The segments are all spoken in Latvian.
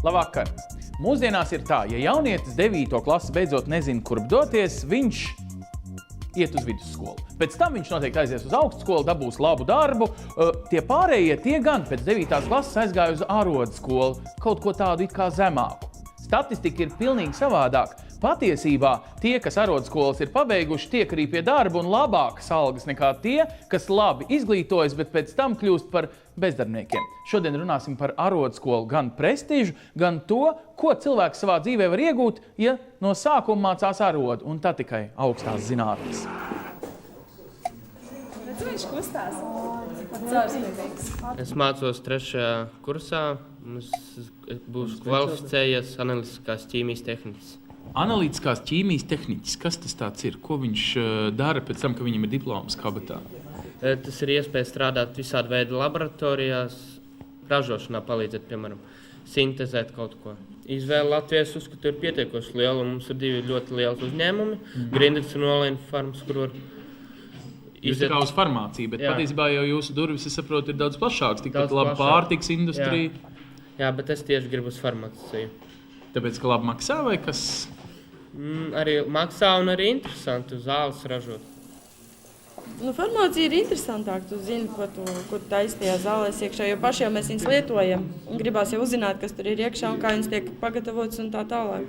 Labvakar! Mūsdienās ir tā, ja jaunietis 9. klasi beidzot nezina, kurp doties, viņš iet uz vidusskolu. Pēc tam viņš noteikti aizies uz augstskolu, dabūs labu darbu. Tie pārējie, tie gan pēc 9. klases aizgāja uz arodskolu, kaut ko tādu it kā zemāku. Statistika ir pilnīgi savādāk. Patiesībā tie, kas arodskolas ir pabeiguši, tiek arī pie darba un labākas algas nekā tie, kas labi izglītojas, bet pēc tam kļūst par bezdarbniekiem. Šodien runāsim par arodskolu gan prestižu, gan to, ko cilvēks savā dzīvē var iegūt, ja no sākuma mācās arodu, un tā tikai augstās zinātnes. Viņš kustās. Es mācos 3. kursā, mums būs kvalificējies analītiskās ķīmijas tehnikas. Analītiskās ķīmijas tehniķis, kas tas tāds ir? Ko viņš dara pēc tam, ka viņam ir diplomas kabatā? Tas ir iespēja strādāt visādi veidi laboratorijās, ražošanā palīdzēt, piemēram, sintezēt kaut ko. Izvēle Latvijas uzskatu ir pietiekoši liela, un mums ir 2 ļoti lieli uzņēmumi. Grindeks un Olaina farmas, kur var Jūs kā uz farmāciju, bet patiesībā jau jūsu durvis, es saprotu, ir daudz plašāks, tikpat laba pārtiks industrija. Jā, bet es tieši gribu uz farmāciju. Tāpēc, ka labi maksā vai kas? Arī maksā un arī interesanti zāles ražot. Farmācija ir interesantāka. Tu zini, ko tu taisi tajā zālēs iekšā, jo paši jau mēs viņus lietojam. Gribās jau uzzināt, kas tur ir iekšā un kā viņas tiek pagatavotas un tā tālāk.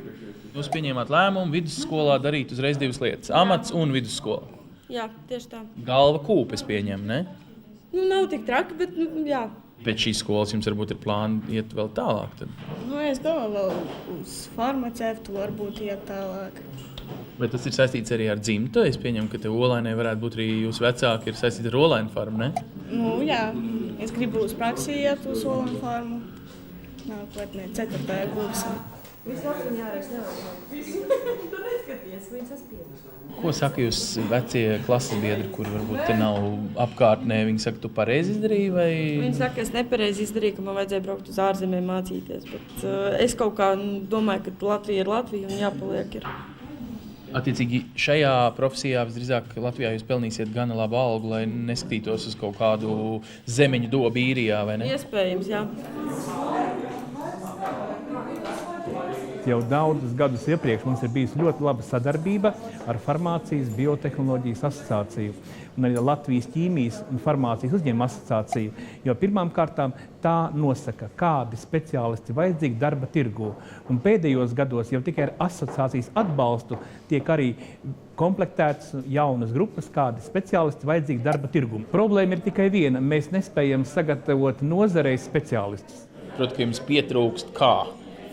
Jūs pieņēmāt lēmumu vidusskolā darīt uzreiz 2 lietas – amats un vidusskola. Jā, tieši tā. Galva kūpes pieņem, ne? Nav tik traki, bet jā. Pēc šīs skolas jums varbūt ir plāni iet vēl tālāk tad? Es domāju, vēl uz farmaceitu varbūt iet tālāk. Bet tas ir saistīts arī ar dzimtu. Es pieņemu, ka te Olainai varētu būt arī jūsu vecāki ir saistīti ar Olaina farmu, ne? Jā. Es gribu uz praksi iet uz Olaina farmu. Nākotnē 4. kursā. Viss Latvijā jāreiz nevar. Tu neskaties, viņas saspiedus. Ko saka jūs vecie klases biedri, kur varbūt te nav apkārtnē? Viņi saka, tu pareizi izdarīji vai? Viņi saka, ka es nepareizi izdarīju, ka man vajadzēja braukt uz ārzemēm mācīties. Bet es kaut kā domāju, ka Latvija ir Latvija un jāpaliek ir. Attiecīgi šajā profesijā visdrīzāk Latvijā jūs pelnīsiet gana labu algu, lai neskatītos uz kaut kādu zemeņu dobu īrijā, vai ne? Iespējams, jā. Jau daudzus gadus iepriekš mums ir bijusi ļoti laba sadarbība ar Farmācijas biotehnoloģijas asociāciju un arī Latvijas ķīmijas un farmācijas uzņēmuma asociāciju, jo pirmām kārtām tā nosaka, kādi speciālisti vajadzīgi darba tirgū. Un pēdējos gados jau tikai ar asociācijas atbalstu tiek arī komplektētas jaunas grupas, kādi speciālisti vajadzīgi darba tirgū. Problēma ir tikai viena, mēs nespējam sagatavot nozarei speciālistus. Protams, ka jums pietrūkst kā?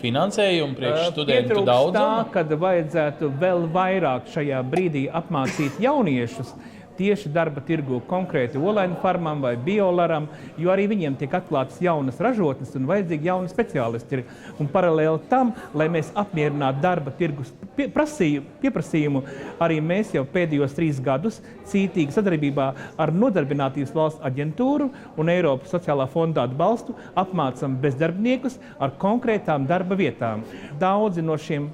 Finansējumu priekš studentu daudzumu? Tā, kad vajadzētu vēl vairāk šajā brīdī apmācīt jauniešus tieši darba tirgu konkrēti Olaina farmām vai Biolaram, jo arī viņiem tiek atklātas jaunas ražotnes un vajadzīgi jauni speciālisti. Un paralēli tam, lai mēs apmierinātu darba tirgus pieprasījumu, arī mēs jau pēdējos 3 gadus cītīgi sadarbībā ar Nodarbinātības valsts aģentūru un Eiropas sociālā fonda atbalstu apmācam bezdarbniekus ar konkrētām darba vietām. Daudzi no šiem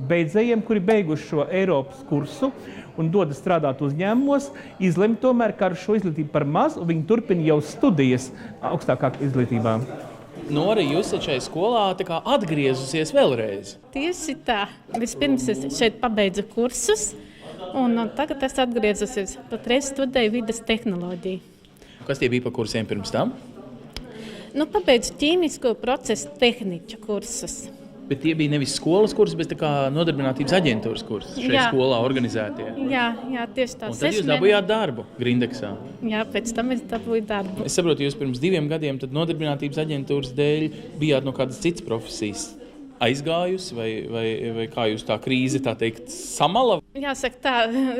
beidzējiem, kuri beiguši šo Eiropas kursu un dodas strādāt uzņēmumos, izlemj tomēr, ka ar šo izglītību par maz, un viņi turpina jau studijas augstākā izglītībā. Nora, jūs šajā skolā atgriezusies vēlreiz? Tieši tā. Vispirms es šeit pabeidzu kursus, un tagad es atgriezusies. Patreiz studēju vides tehnoloģiju. Kas tie bija pa kursiem pirms tam? Pabeidzu ķīmisko procesu tehniķu kursus. Bet tie bija nevis skolas kursi, bet Nodarbinātības aģentūras kursi šajā skolā organizētie. Jā, tieši tā. Un tad jūs dabūjāt darbu Grindeksā. Jā, pēc tam es dabūju darbu. Es saprotu, jūs pirms 2 gadiem tad Nodarbinātības aģentūras dēļ bijāt no kādas citas profesijas aizgājusi, vai kā jūs tā krīze, tā teikt, samala? Jāsaka tā,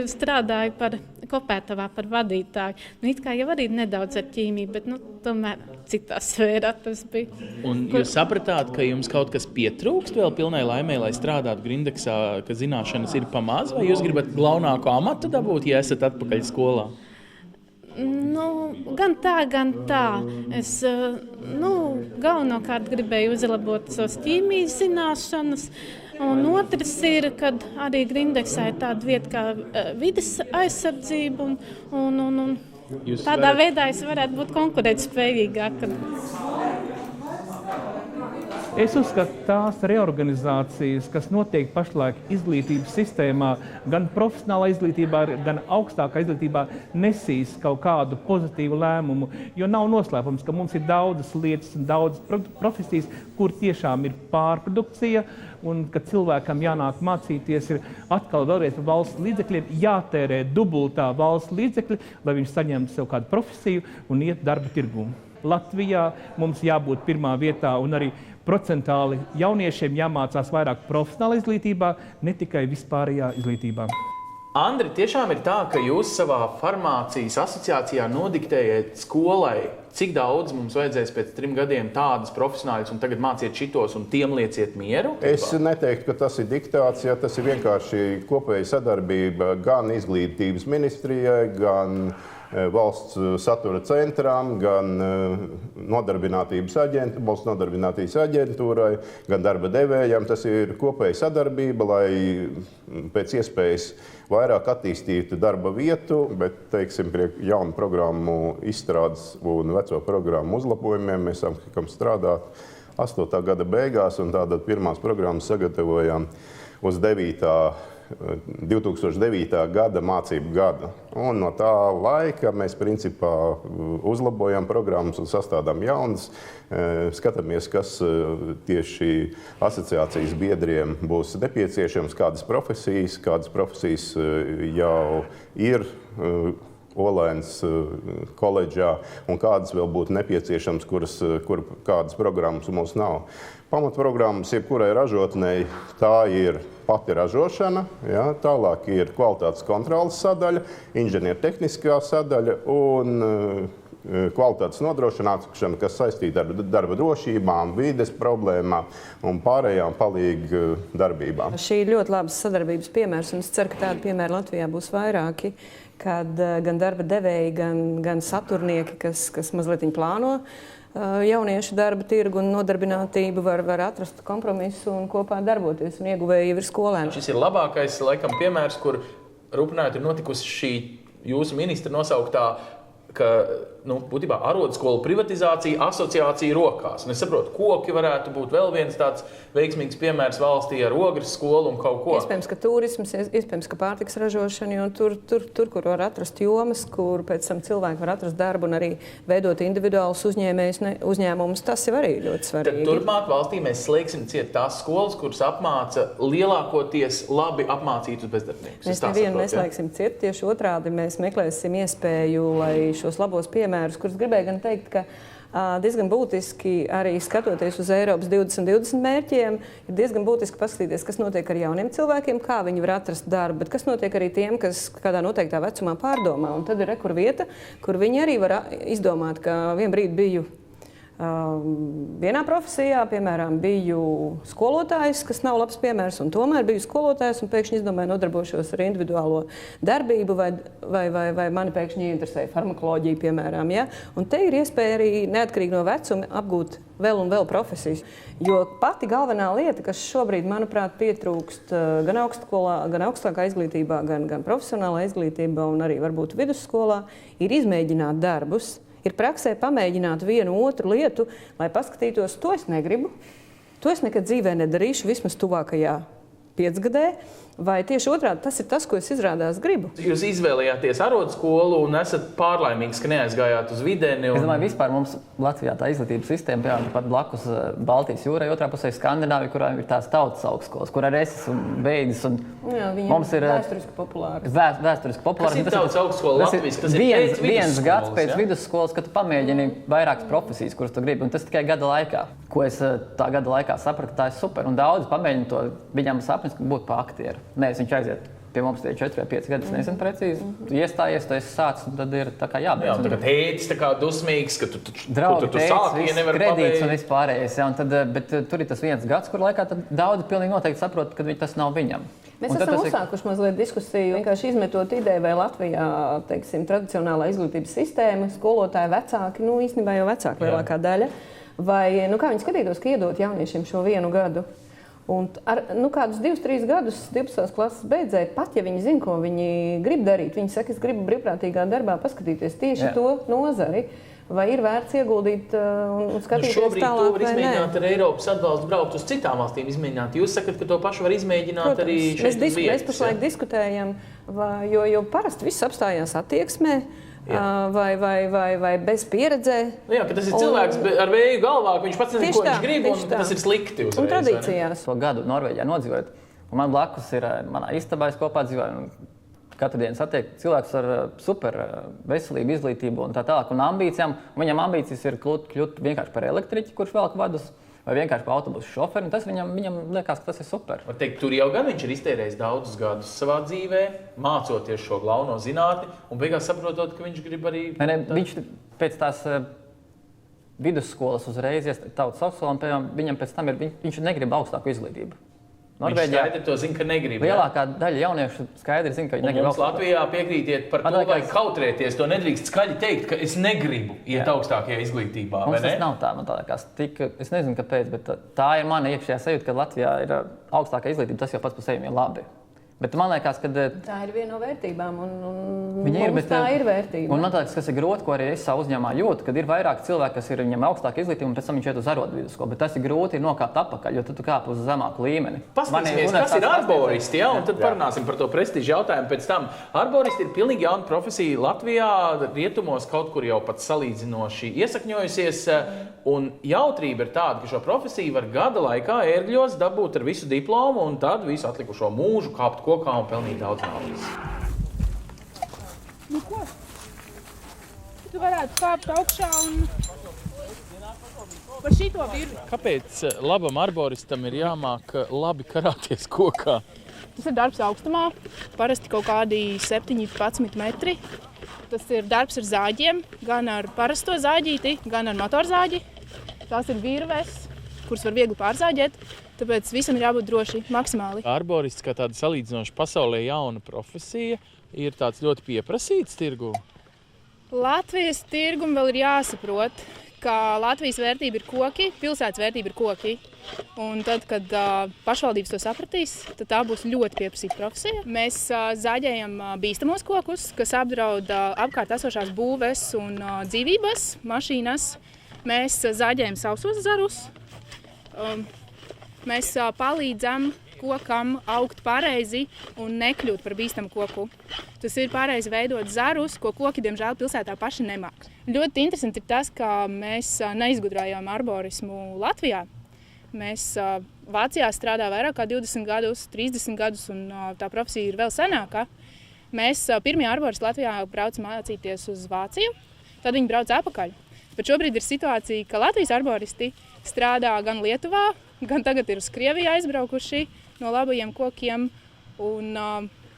strādāju par Kopētavā par vadītāju. It kā jau arī nedaudz ar ķīmiju, bet tomēr citā sfērā tas bija. Un jūs sapratāt, ka jums kaut kas pietrūkst vēl pilnai laimē, lai strādātu Grindeksā, ka zināšanas ir pamaz, vai jūs gribat galvenāko amatu dabūt, ja esat atpakaļ skolā? Gan tā. Es galvenokārt gribēju uzlabot savas ķīmijas zināšanas, Un otrs ir, kad arī Grindeksā ir tāda vieta kā vides aizsardzība. Un tādā veidā es varētu būt konkurētspējīgāka. Es uzskatu, tās reorganizācijas, kas notiek pašlaik izglītības sistēmā, gan profesionālā izglītībā, gan augstākā izglītībā, nesīs kaut kādu pozitīvu lēmumu, jo nav noslēpums, ka mums ir daudzas lietas un daudzas profesijas, kur tiešām ir pārprodukcija, un kad cilvēkam jānāk mācīties, ir atkal vēlreiz par valsts līdzekļiem, jātērē dubultā valsts līdzekļi, lai viņš saņemtu sev kādu profesiju un iet darba tirgū. Latvijā mums jābūt pirmā vietā un arī procentāli jauniešiem jāmācās vairāk profesionālā izglītībā, ne tikai vispārējā izglītībā. Andri, tiešām ir tā, ka jūs savā farmācijas asociācijā nodiktējat skolai, cik daudz mums vajadzēs pēc 3 gadiem tādas profesionāļus un tagad māciet šitos un tiem lieciet mieru? Es neteiktu, ka tas ir diktāts, ja tas ir vienkārši kopēja sadarbība gan izglītības ministrijai, gan valsts satura centrām, gan valsts nodarbinātības aģentūrai, gan darba devējiem. Tas ir kopēja sadarbība, lai pēc iespējas vairāk attīstītu darba vietu, bet, teiksim, pie jaunu programmu izstrādes un veco programmu uzlabojumiem mēs sākam strādāt 8. gada beigās, un tātad pirmās programmas sagatavojām uz 2009. gada mācību gada. Un no tā laika mēs principā uzlabojam programmas un sastādām jaunas. Skatāmies, kas tieši asociācijas biedriem būs nepieciešams, kādas profesijas jau ir Olainas koledžā un kādas vēl būtu nepieciešams, kādas programmas mums nav. Pamatprogrammas jebkurai ražotnei tā ir pati ražošana, ja, tālāk ir kvalitātes kontroles sadaļa, inženiertehniskā sadaļa un kvalitātes nodrošināšana, kas saistīta ar darba drošībām, vides problēmām un pārējām palīgu darbībām. Šī ir ļoti labas sadarbības piemērs, un es ceru, ka tādi piemēri Latvijā būs vairāki, kad gan darba devēji, gan saturnieki, kas mazliet plāno jauniešu darba tirgu un nodarbinātību, var atrast kompromisu un kopā darboties, un ieguvēji jau ir skolēni. Šis ir labākais, laikam, piemērs, kur rūpinājot ir notikusi šī jūsu ministra nosauktā, ka būtībā arodskolu privatizācija asociācija rokās. Un es saprotu, koki varētu būt vēl viens tāds veiksmīgs piemērs valstī ar Ogres skolu un kaut ko. Iespējams, ka turisms, iespējams, ka pārtikas ražošana, jo tur, kur var atrast jomas, kur pēc tam cilvēki var atrast darbu un arī veidot individuālus uzņēmumus, tas jau arī ļoti svarīgi. Tad turpmāk valstī mēs slēgsim ciet tās skolas, kuras apmāca lielākoties labi apmācītus bezdarbniekus. Mēs nevienu neslēgsim ciet, tieši otrādi mēs meklēsim iespēju, lai šos labos piemērus, kurus gribēju gan teikt, ka diezgan būtiski arī skatoties uz Eiropas 2020 mērķiem, ir diezgan būtiski paskatīties, kas notiek ar jauniem cilvēkiem, kā viņi var atrast darbu, bet kas notiek arī tiem, kas kādā noteiktā vecumā pārdomā. Un tad ir vieta, kur viņi arī var izdomāt, ka vien brīdi biju vienā profesijā, piemēram, biju skolotājs, kas nav labs piemērs, un tomēr biju skolotājs un pēkšņi izdomāju nodarbošos ar individuālo darbību, vai mani pēkšņi interesēja farmakoloģija, piemēram. Ja? Un te ir iespēja arī neatkarīgi no vecuma apgūt vēl un vēl profesijas. Jo pati galvenā lieta, kas šobrīd, manuprāt, pietrūkst gan augstskolā, gan augstākā izglītībā, gan profesionālā izglītībā un arī varbūt vidusskolā, ir izmēģināt darbus. Ir praksē pamēģināt vienu otru lietu, lai paskatītos, to es negribu, to es nekad dzīvē nedarīšu, vismaz tuvākajā 5 gadē. Vai tieši otrādi, tas ir tas, ko es izrādās gribu. Jūs izvēlējāties arodskolu un esat pārlaimīgs, ka neaizgājāt uz Videni. Es domāju, vispār mums Latvijā tā izglītības sistēma, piemēram, pat blakus Baltijas jūrai, otrā pusē Skandināvija, kurā ir tās tautas augstskolas, kur arī es esmu beidzis. Jā, mums ir vēsturiski populāri. Vēsturiski populāri. Kas ir tautas augstskola Latvijas? Tas ir viens gads pēc vidusskolas, kad tu pamēģini vairākas profesijas, kuras tu gribi, un tas tikai gada laikā. Ko es tā gada laikā sapratu, tā ir super, un daudzi pamēģina to, viņam sapnis, ka būtu pa aktieru. Nē, viņš aiziet pie mums tie 4 vai 5 gadi, es nezinu precīzi. Tu iestājies, tu esi sācis, un tad ir tā kā jābeidz. Jā, tā kā tētis tā kā dusmīgs, ka tu draugi, sāki, ja nevar kredīts pabeigt. un vispārējais. Ja, un tad, bet tur ir tas viens gads, kur laikā tad daudzi pilnīgi noteikti saprot, ka tas nav viņam. Mēs esam uzsākuši mazliet diskusiju, vienkārši izmetot ideju, vai Latvijā, teiksim, tradicionālā izglītības sistēma, skolotāji vecāki, īstenībā jau vecāki lielākā daļa, vai, kā viņi skatītos, ka iedot jauniešiem šo 1 gadu. Un kādus 2-3 gadus 12. klases beidzēji, pat ja viņi zina, ko viņi grib darīt, viņi saka, es gribu brīvprātīgā darbā paskatīties tieši to nozari. Vai ir vērts ieguldīt un skatīties tālāk, vai nē? Šobrīd to var izmēģināt ar Eiropas atbalstu, braukt uz citām valstīm izmēģināt. Jūs sakat, ka to pašu var izmēģināt. Protams, arī šeit uz vietas. Mēs pašlaik diskutējam, jo parasti viss apstājās attieksmē. Vai bez pieredzē. Jā, ka tas ir cilvēks ar vēju galvā, ka viņš pats nezina, ko viņš grib, un tas ir slikti uzreiz. Un tradīcijās. To gadu Norvēģijā nodzīvojot. Un man blakus ir manā istabā, es kopā dzīvoju. Katru dienu satiek cilvēks ar super veselību, izglītību un tā tālāk un ambīcijām. Un viņam ambīcijas ir kļūt vienkārši par elektriķi, kurš velk vadus, vai vienkārši par autobusu šoferi. Tas viņam liekas, ka tas ir super. Var teikt, tur jau gan viņš ir iztērējis daudzus gadus savā dzīvē, mācoties šo galveno zinātni, un beigās saprotot, ka viņš grib arī... Viņš pēc tās vidusskolas uzreiz tautas augstskolā, un piemēram, viņam pēc tam viņš negrib augstāku izglītību. Norvēģijā viņš to zina, ka negrib. Lielākā daļa jauniešu skaidri zina, ka viņi negrib augstāku. Latvijā piekrītiet par to, vai kautrēties. To nedrīkst skaļi teikt, ka es negribu iet augstākajā izglītībā. Mums tas nav tā, man tā liekas. Es nezinu, kāpēc, bet tā ir mana iekšējā sajūta, ka Latvijā ir augstākā izglītība. Tas jau pats par sevi ir labi. Bet man liekas, ka tā ir viena no vērtībām, un tā ir vērtība. Un man liekas, kas ir grūti, ko arī es savā uzņēmumā jūtu, kad ir vairāk cilvēki, kas ir viņam augstāka izglītība, un pēc tam viņš iet uz arotvidusskolu. Bet tas ir grūti nokāpt atpakaļ, jo tu kāp uz zemāku līmeni. Paskatīsimies, kas ir arboristi, un tad parunāsim par to prestižu jautājumu pēc tam. Arboristi ir pilnīgi jauna profesija Latvijā, rietumos kaut kur jau pat salīdzinoši iesakņojusies. Un jautrība ir tāda, ka šo profesiju var gada laikā ērgļos dabūt ar visu diplomu un tad visu atlikušo mūžu kāpt kokā un pelnīt daudz naudas. Nu ko? Tu varētu kāpt augšā un pa šito virvi. Kāpēc labam arboristam ir jāmāk labi karāties kokā? Tas ir darbs augstumā, parasti kaut kādi 7-11 metri. Tas ir darbs ar zāģiem, gan ar parasto zāģīti, gan ar motorzāģi. Tās ir virves, kuras var viegli pārzāģēt, tāpēc visam ir jābūt droši maksimāli. Arborists kā tāda salīdzinoši pasaulē jauna profesija ir tāds ļoti pieprasīts tirgū. Latvijas tirgum vēl ir jāsaprot, ka Latvijas vērtība ir koki, pilsētas vērtība ir koki. Un tad, kad pašvaldības to sapratīs, tad tā būs ļoti pieprasīta profesija. Mēs zāģējam bīstamos kokus, kas apdraud apkārt esošās būves un dzīvības, mašīnas. Mēs zāģējam sausos zarus. Mēs palīdzam kokam augt pareizi un nekļūt par bīstamu koku. Tas ir pareizi veidot zarus, ko koki, diemžēl, pilsētā paši nemāk. Ļoti interesanti ir tas, ka mēs neizgudrojām arborismu Latvijā. Mēs Vācijā strādā vairāk kā 20 gadus, 30 gadus, un tā profesija ir vēl senāka. Mēs pirmie arboristi Latvijā brauc mācīties uz Vāciju, tad viņi brauc atpakaļ. Bet šobrīd ir situācija, ka Latvijas arboristi strādā gan Lietuvā, gan tagad ir uz Krieviju aizbraukuši no labajiem kokiem, un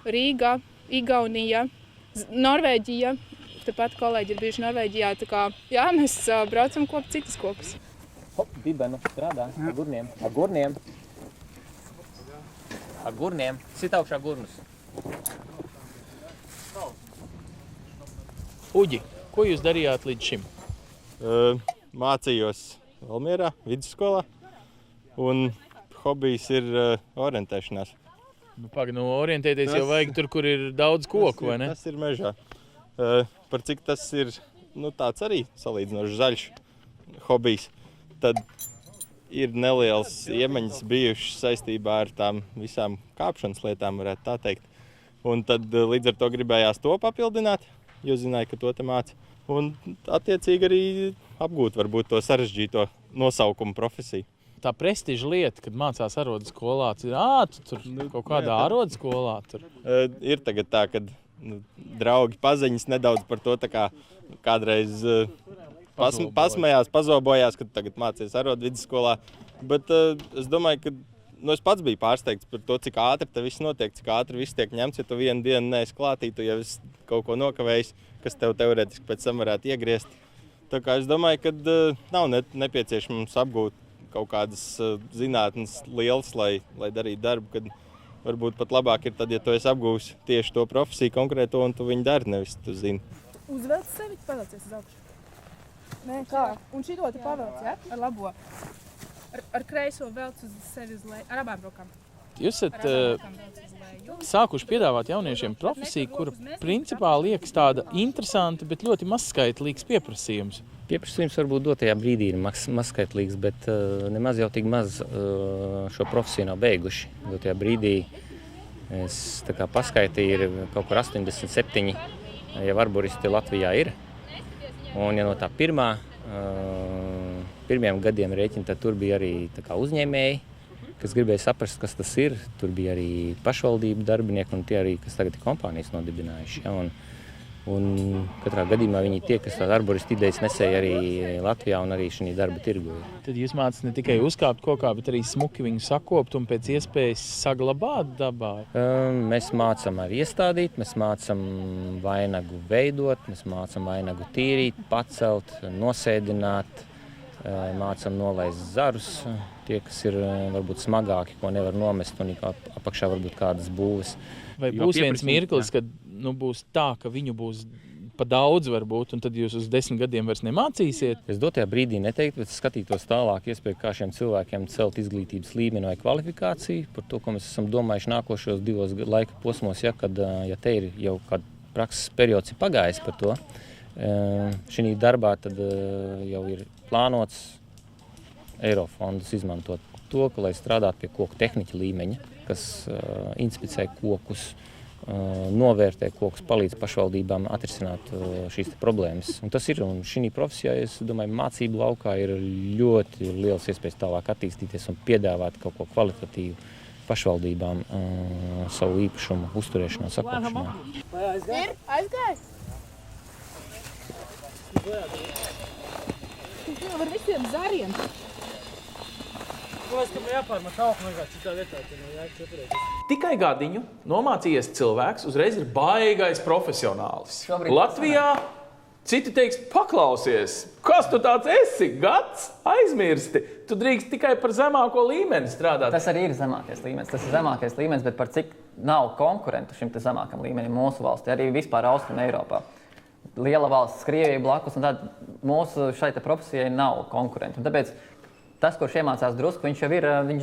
Rīga, Igaunija, Norvēģija, tepat kolēģi ir bijuši Norvēģijā, tā kā, jā, mēs braucam kopt citas kokus. Hop, dibenu strādā ar gurniem. Ar gurniem. Ar gurniem. Sit augšā gurnus. Uģi, ko jūs darījāt līdz šim? Mācījos Valmierā, vidusskolā, un hobijs ir orientēšanās. Orientēties jau vajag tur, kur ir daudz koku, vai ne? Tas ir mežā. Par cik tas ir tāds arī salīdzinoši zaļš hobijs, tad ir nelielas iemaņas bijušas saistībā ar tām visām kāpšanas lietām, varētu tā teikt. Un tad līdz ar to gribējās to papildināt, jo zināju, ka to te māca. Un attiecīgi arī apgūt varbūt to sarežģīto nosaukumu profesiju. Tā prestiža lieta, kad mācās arodskolā, tu tur kaut kādā arodskolā tur. Ir tagad tā, kad draugi paziņas nedaudz par to, tā kā kādreiz pasmējās, pazobojās, kad tagad mācies arodvidusskolā. Bet es domāju, ka es pats biju pārsteigts par to, cik ātri te viss notiek, cik ātri viss tiek ņemts, ja tu vienu dienu neesi klātī, tu jau esi kaut ko nokavējis, kas tev teorētiski pēc tam varētu iegriezt. Tā kā es domāju, ka nav nepieciešams apgūt kaut kādas zinātnes lielas, lai darītu darbu, kad varbūt pat labāk ir tad, ja tu esi apgūsi tieši to profesiju konkrēto un tu viņu dari, nevis tu zini. Uzvelc sevi, pavelcies uz augšu. Nē, kā? Un šito te pavelc, ja? Ar labo. Ar kreiso velc uz sevi uz leju, ar abām rokām. Jūs esat sākuši piedāvāt jauniešiem profesiju, kura principā liekas tāda interesanta, bet ļoti mazskaitlīgs pieprasījums. Pieprasījums varbūt dotajā brīdī ir mazskaitlīgs, bet nemaz jau tik maz šo profesiju nav beiguši. Dotajā brīdī es paskaitīju, ir kaut kur 87 jau arboristi Latvijā ir. Un ja no tā pirmiem gadiem rēķina, tad tur bija arī uzņēmēji, kas gribēja saprast, kas tas ir. Tur bija arī pašvaldību darbinieki un tie arī, kas tagad ir kompānijas nodibinājuši. Ja? Un katrā gadījumā viņi tie, kas tādu arboristu idejas nesēja arī Latvijā un arī šī darba tirgu. Tad jūs mācāt ne tikai uzkāpt kokā, bet arī smuki viņu sakopt un pēc iespējas saglabāt dabā? Mēs mācām arī iestādīt, mēs mācām vainagu veidot, mēs mācām vainagu tīrīt, pacelt, nosēdināt, mācām nolaist zarus, tie, kas ir varbūt smagāki, ko nevar nomest un apakšā varbūt kādas būves. Vai būs viens mirklis, kad būs tā, ka viņu būs pa daudz varbūt, un tad jūs uz 10 gadiem vairs nemācīsiet? Es dotajā brīdī neteiktu, bet skatītos tālāk iespēju, kā šiem cilvēkiem celt izglītības līmeni vai kvalifikāciju, par to, ko mēs esam domājuši nākošos 2 laika posmos, ja te ir jau kāda prakses periods ir pagājis par to. Šī darbā tad jau ir plānots Eirofondus izmantot to, ka, lai strādātu pie koku tehniķa līmeņa, kas inspicē kokus, novērtē kokus, palīdz pašvaldībām atrisināt šīs problēmas. Un tas ir, un šī profesijā, es domāju, mācību laukā ir ļoti liels iespējas tālāk attīstīties un piedāvāt kaut ko kvalitatīvu pašvaldībām savu īpašumu uzturēšanā, sakopšanā. Ir aizgājis? Jā, var visiem zariem. Tikai gadiņu nomācījies cilvēks, uzreiz ir baigais profesionālis. Latvijā citi teiks, paklausies, kas tu tāds esi? Gads aizmirsti. Tu drīkst tikai par zemāko līmeni strādāt. Tas arī ir zemākais līmenis. Tas ir zemākais līmenis, bet par cik nav konkurentu šim zemākam līmenim mūsu valstī, arī vispār Austrum Eiropā. Liela valsts, Krievija blakus, un tad mūsu šai profesijai nav konkurentu. Un tāpēc tas, kurš iemācās drusku, viņš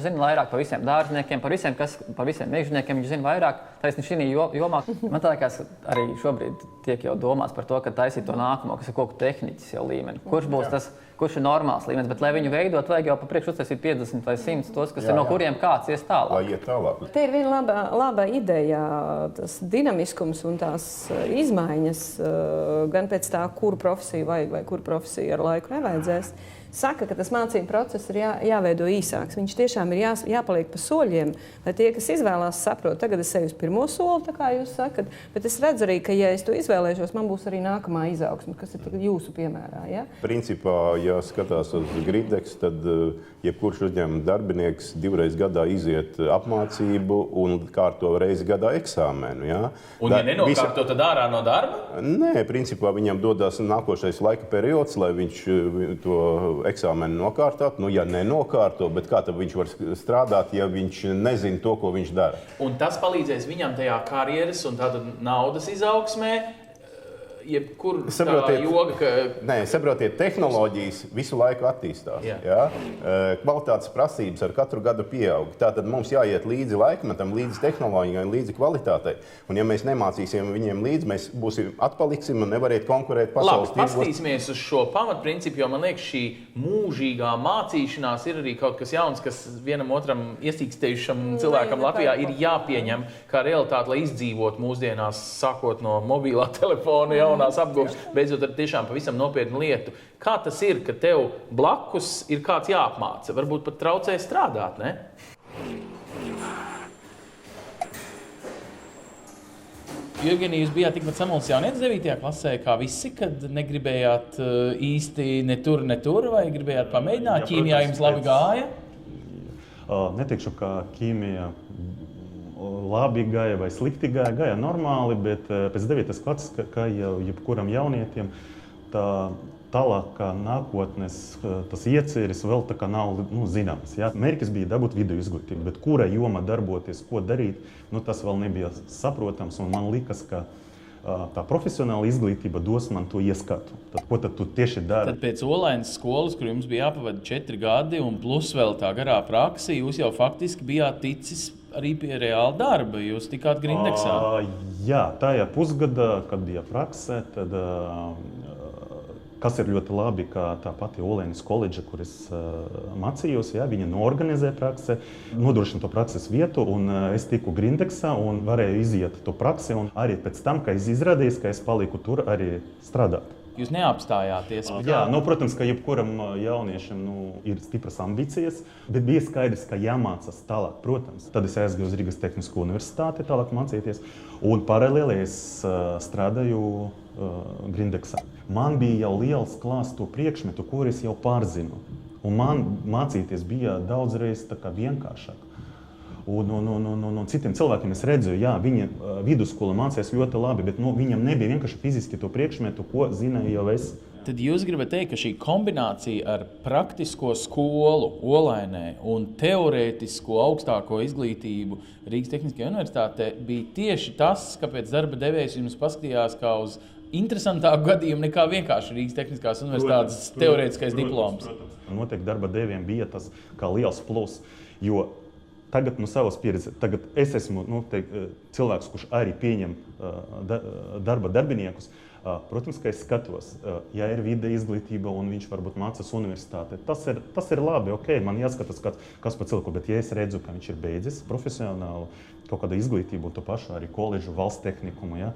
zina vairāk par visiem dārzniekiem, par visiem mežģiniekiem, viņš zina vairāk. Taisni šī jomā. Man tā liekas, arī šobrīd tiek jau domās par to, ka taisīt to nākamo, kas ir koku tehniķis jau līmeni. Kurš būs tas, kurš ir normāls līmenis, bet lai viņu veidot, vajag jau pa priekšu uztaisīt 50 vai 100 tos, kas ir no kuriem kāds ies tālāk. Lai iet tālāk. Te ir viena laba ideja, tas dinamiskums un tās izmaiņas, gan pēc tā, kuru profesiju vajag vai kuru profesiju ar laiku nevajadzēs. Saka, ka tas mācību process ir jāveido īsāks. Viņš tiešām ir jāpaliek pa soļiem, lai tie, kas izvēlās, saprot, tagad es eju uz pirmo soli, tā kā jūs sakat, bet es redzu arī, ka, ja es to izvēlēšos, man būs arī nākamā izaugsme, kas ir jūsu piemērā. Ja? Principā, ja skatās uz Grideks, tad jebkurš uzņēmuma darbinieks 2 reizes gadā iziet apmācību un kārto reizi gadā eksāmenu. Ja? Un ja nenokārto, tad ārā no darba? Nē, principā viņam dodas nākošais laika periods, lai viņš to eksāmenu nokārtot. Ja nenokārto, bet kā tad viņš var strādāt, ja viņš nezina to, ko viņš dara? Un tas palīdzēs viņam tajā karjeras un tāda naudas izaugsmē, jebkur tā joga, ka... Nē, saprotiet, tehnoloģijas visu laiku attīstās. Ja? Kvalitātes prasības ar katru gadu pieaug. Tātad mums jāiet līdzi laikmetam, līdzi tehnoloģijai, līdzi kvalitātei. Un ja mēs nemācīsim viņiem līdzi, mēs atpaliksim un nevarētu konkurēt pasaules tirgos. Labi, paskatīsimies uz šo pamatprincipu, jo man liekas, šī mūžīgā mācīšanās ir arī kaut kas jauns, kas vienam otram iesīkstējušam cilvēkam Latvijā ir jāpieņem kā realitāte, lai izdzīvot mūsdienās, sākot no mobilā telefona, apgūves, beidzot ar tiešām pavisam nopietnu lietu. Kā tas ir, ka tev blakus ir kāds jāapmāca? Varbūt pat traucē strādāt, ne? Jurgeni, jūs bijāt tikpat samulsis jaunietis 9. klasē kā visi, kad negribējāt īsti ne tur, vai gribējāt pamēģināt? Ķīmijā jums labi gāja? Neteikšu, ka ķīmija labi gāja vai slikti gāja normāli, bet pēc 9. klases, kā jau jebkuram jaunietim, tā tālākā nākotnes tas ieceres vēl tā kā nav zināms. Ja? Mērķis bija dabūt vidu izglītību, bet kura joma darboties, ko darīt, tas vēl nebija saprotams. Un man likas, ka tā profesionāla izglītība dos man to ieskatu. Tad, ko tad tu tieši dari? Tad pēc Olainas skolas, kur jums bija jāpavada 4 gadi un plus vēl tā garā praksa, jūs jau faktiski bijāt ticis arī pie reāla darba. Jūs tikāt Grindeksā. Jā, tajā pusgadā, kad bija praksē, tad kas ir ļoti labi, ka tā pati Olainas koledža, kur es mācījos, viņa norganizē praksi, nodrošina to prakses vietu, un es tiku Grindeksā un varēju iziet to praksi, un arī pēc tam, ka es izrādījos, ka es paliku tur arī strādāt. Jūs neapstājāties? Jā, protams, ka jebkuram jauniešam ir stipras ambīcijas, bet bija skaidrs, ka jāmācās tālāk, protams. Tad es aizgāju uz Rīgas Tehnisko universitāti tālāk mācīties, un paralēli es strādāju Grindeksā. Man bija jau liels klāsts to priekšmetu, kur es jau pārzinu, un man mācīties bija daudzreiz tā kā vienkāršāk. Un citiem cilvēkiem es redzēju, jā, viņi vidusskola mācījās ļoti labi, bet viņam nebija vienkārši fiziski to priekšmetu, ko zināju jau es. Tad jūs gribat teikt, ka šī kombinācija ar praktisko skolu Olainē un teorētisko augstāko izglītību Rīgas Tehniskajā universitātē bija tieši tas, kāpēc darba devējs jums paskatījās kā uz interesantāku gadījumu nekā vienkārši Rīgas Tehniskās universitātes teorētiskais diploms? Noteikti darba devējiem bija tas kā liels plus, jo tagad no savas pieredzes, tagad es esmu cilvēks, kurš arī pieņem darba darbiniekus. Protams, ka es skatos, ja ir vide izglītība un viņš varbūt mācās universitātē. Tas ir labi, ok, man jāskatās, kas pa cilvēku, bet ja es redzu, ka viņš ir beidzis profesionālu kaut kādu izglītību, to pašu arī koledžu, valsts tehnikumu, ja,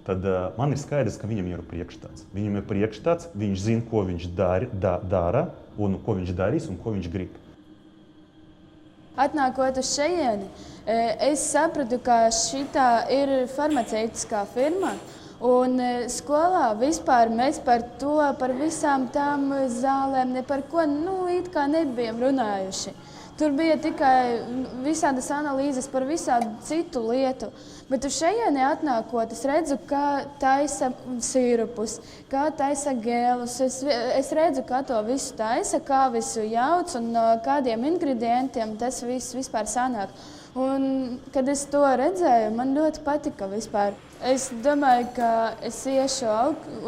tad man ir skaidrs, ka viņam ir priekšstats. Viņam ir priekšstats, viņš zina, ko viņš dara, un ko viņš darīs un ko viņš grib. Atnākot uz šejieni, es sapratu, ka šitā ir farmaceitiskā firma, un skolā vispār mēs par to, par visām tām zālēm, ne par ko, it kā nebijam runājuši. Tur bija tikai visādas analīzes par visādu citu lietu. Bet uz šejieni atnākot, es redzu, kā taisa sīrupus, kā taisa gēlus. Es redzu, kā to visu taisa, kā visu jauc un no kādiem ingredientiem tas viss vispār sanāk. Un, kad es to redzēju, man ļoti patika vispār. Es domāju, ka es iešu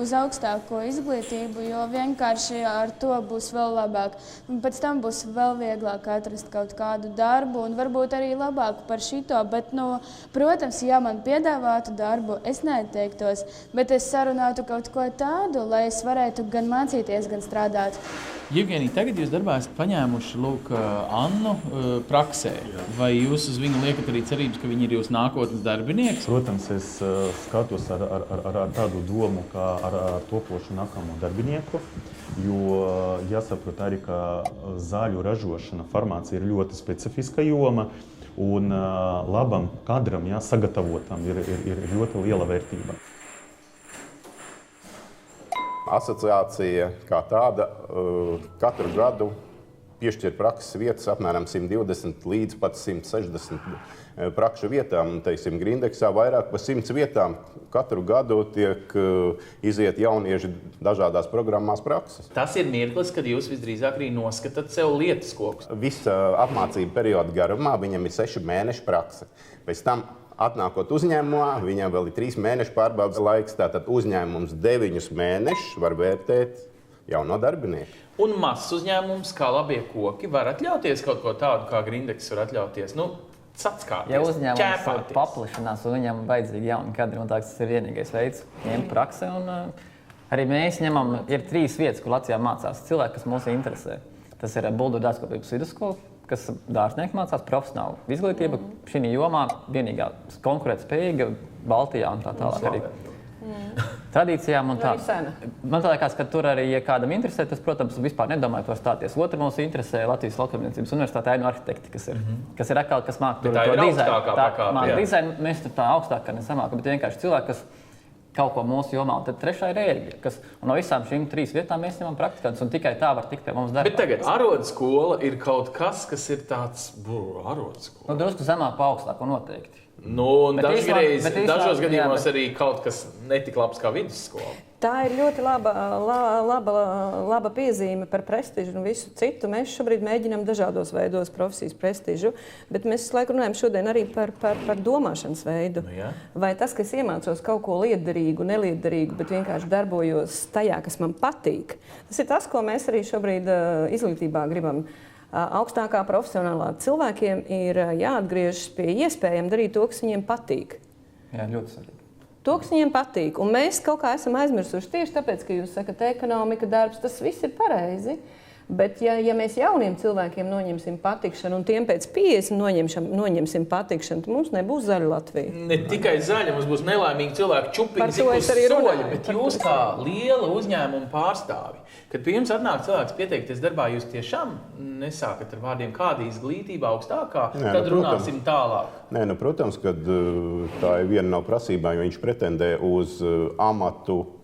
uz augstāko izglītību, jo vienkārši ar to būs vēl labāk. Pēc tam būs vēl vieglāk atrast kaut kādu darbu un varbūt arī labāku par šito. Bet, protams, ja man piedāvātu darbu, es neatteiktos, bet es sarunātu kaut ko tādu, lai es varētu gan mācīties, gan strādāt. Jevgenija, tagad jūs darbā esat paņēmuši Annu praksē. Vai jūs uz viņu liekat arī cerības, ka viņi ir jūsu nākotnes darbinieks? Protams, es skatos ar tādu domu, kā ar topošu nākamo darbinieku, jo jāsaprot arī, ka zāļu ražošana, farmācija ir ļoti specifiska joma, un labam kadram, sagatavotam ir ļoti liela vērtība. Asociācija kā tāda katru gadu piešķir prakses vietas apmēram 120 līdz pat 160 prakšu vietām. Teiksim, Grindeksā vairāk par 100 vietām katru gadu tiek iziet jaunieši dažādās programmās prakses. Tas ir mirklis, kad jūs visdrīzāk arī noskatāt sev lietas kokus. Visa apmācība perioda garumā viņam ir 6 mēnešu prakse. Pēc tam atnākot uzņēmumā, viņam vēl ir 3 mēnešu pārbaudas laiks, tātad uzņēmums 9 mēnešus var vērtēt jauno darbinieku. Un mazs uzņēmums, kā labie koki, var atļauties kaut ko tādu, kā Grindeks var atļauties. Sackārties, ja uzņēmums paplašanās un viņam vajadzīgi jauni kadri, un tas ir vienīgais veids ņemt praksi. Arī mēs ņemam, ir 3 vietas, kur Latvijā mācās cilvēki, kas mūs interesē. Tas ir Buldu dārzkopības vidusskola, kas dārznieki mācās profesionālu izglītību. Šī jomā vienīgā konkurētspējīga Baltijā un tā tālāk arī. Tradīcijām un tā. Man liekas, ka tur arī, ja kādam interesē, tas, protams, vispār nedomāju to stāties. Otru mums interesē Latvijas Lauksaimniecības universitātē ēnu arhitekti, kas ir atkal, kas māk tur to dizainu. Mēs tur tā augstāk, ka nesamāk, bet vienkārši cilvēki, kas kaut ko mūsu jomā. Un tad trešā ir ērģi, un no visām šīm 3 vietām mēs ņemam praktikantus, un tikai tā var tikt pie mums darbā. Bet tagad arodskola ir kaut kas, kas ir tāds arodskola. Drusku zemāk pa augstāko noteikti. Nu, Bet dažos gadījumos arī kaut kas netik labs kā vidusskola. Tā ir ļoti laba piezīme par prestižu un visu citu. Mēs šobrīd mēģinām dažādos veidos profesijas prestižu, bet mēs visu laiku runājam šodien arī par domāšanas veidu. Vai tas, ka es iemācos kaut ko liederīgu, neliederīgu, bet vienkārši darbojos tajā, kas man patīk, tas ir tas, ko mēs arī šobrīd izglītībā gribam. Augstākā profesionālā cilvēkiem ir jāatgriežas pie iespējām darīt to, kas viņiem patīk. Jā, ļoti svarīgi. To, kas viņiem patīk. Un mēs kaut kā esam aizmirsuši tieši tāpēc, ka jūs sakat, ekonomika, darbs, tas viss ir pareizi. Bet ja mēs jauniem cilvēkiem noņemsim patikšanu un tiem pēc 50 noņemsim patikšanu, tad mums nebūs zaļa Latvija. Ne tikai zaļa, mums būs nelaimīgi cilvēki čupiņi, uz soļa, bet jūs kā liela uzņēmuma pārstāvi, kad pie jums atnāk cilvēks pieteikties darbā, jūs tiešām nesākat ar vārdiem kāda izglītība augstākā, tad runāsim tālāk. Nē, protams, ka tā ir viena no prasībām, jo viņš pretendē uz amatu,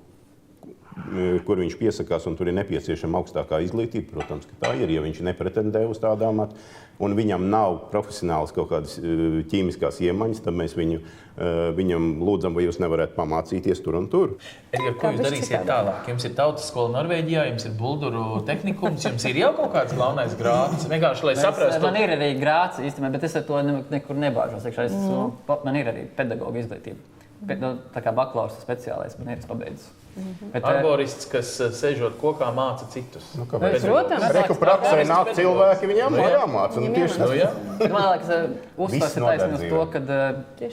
kur viņš piesakās, un tur ir nepieciešama augstākā izglītība. Protams, ka tā ir, ja viņš nepretendē uz tādu amatu, un viņam nav profesionāls kaut kādas ķīmiskās iemaņas, tad mēs viņam lūdzam, vai jūs nevarētu pamācīties tur un tur. Ko jūs darīsiet tālāk? Jums ir tautas skola Norvēģijā, jums ir Bulduru tehnikums, jums ir jau kaut kāds galvenais grāds? Vienkārši, lai saprastu. Man ir arī grāds īstenībā, bet es ar to nekur nebāžos. Man ir arī pedagoga izglītība. Tā kā bakalaura speciālais man ir pabeidzis. Arborists, kas sēžot kokā, māca citus. Protams. Reku praksē nāk cilvēki, viņam jāmāca. Man liekas, uzsvars ir taisnība uz to, ka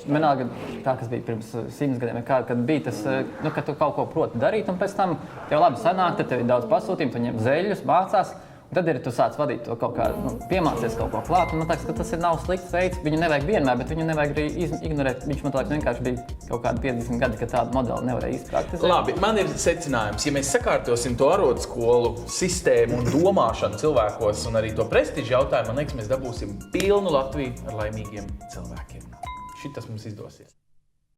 vienalga tā, kas bija pirms 100 gadiem, kad bija tas, ka tu kaut ko proti darīt, un pēc tam tev labi sanāk, tad tev ir daudz pasūtījumu, tu ņem zeļus, mācās. Tad ir tu sāc vadīt to kaut kā, piemācies kaut ko klāt, un man liekas, ka tas ir nav slikts veids. Viņu nevajag vienmēr, bet viņu nevajag arī ignorēt. Viņš man liekas vienkārši bija kaut kādi 50 gadi, kad tādu modeli nevarēja izpraktizēt. Labi, man ir secinājums, ja mēs sakārtosim to arotskolu sistēmu un domāšanu cilvēkos un arī to prestižu jautājumu, man liekas, mēs dabūsim pilnu Latviju ar laimīgiem cilvēkiem. Šitas mums izdosies.